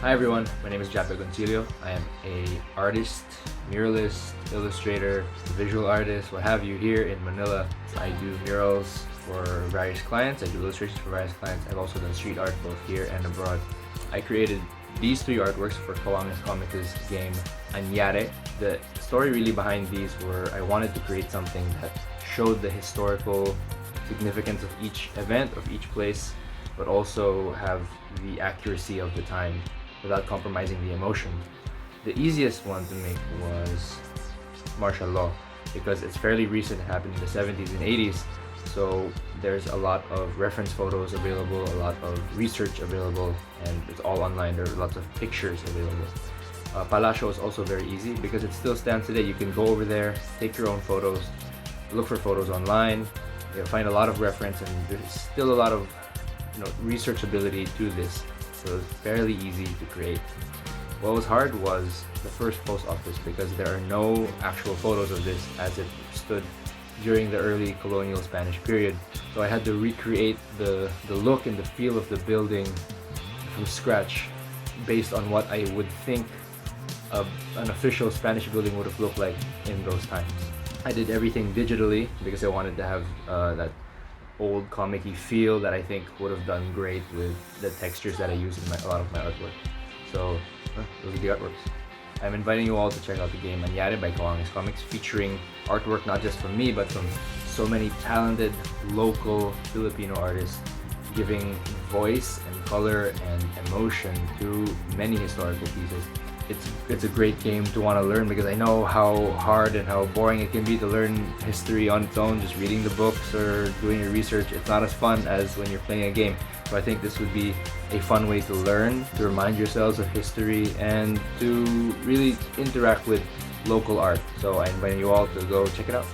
Hi everyone, my name is Jappy Agoncillo. I am a artist, muralist, illustrator, visual artist, what have you here in Manila. I do murals for various clients, I do illustrations for various clients. I've also done street art both here and abroad. I created these three artworks for guAHU Comics' game Anyare. The story really behind these were I wanted to create something that showed the historical significance of each event, of each place, but also have the accuracy of the time without compromising the emotion. The easiest one to make was martial law because it's fairly recent, it happened in the 70s and 80s, so there's a lot of reference photos available, a lot of research available, and it's all online. There are lots of pictures available. Palacio is also very easy because it still stands today. You can go over there, take your own photos, look for photos online, you'll find a lot of reference, and there's still a lot of researchability to this. So it's fairly easy to create. What was hard was the first post office because there are no actual photos of this as it stood during the early colonial Spanish period. So I had to recreate the look and the feel of the building from scratch based on what I would think an official Spanish building would have looked like in those times. I did everything digitally because I wanted to have that old comic-y feel that I think would have done great with the textures that I use in a lot of my artwork. So those are the artworks. I'm inviting you all to check out the game Anyare by guAHU Comics, featuring artwork not just from me but from so many talented local Filipino artists, giving voice and color and emotion to many historical pieces. It's a great game to want to learn because I know how hard and how boring it can be to learn history on its own, just reading the books or doing your research. It's not as fun as when you're playing a game. So I think this would be a fun way to learn, to remind yourselves of history, and to really interact with local art. So I invite you all to go check it out.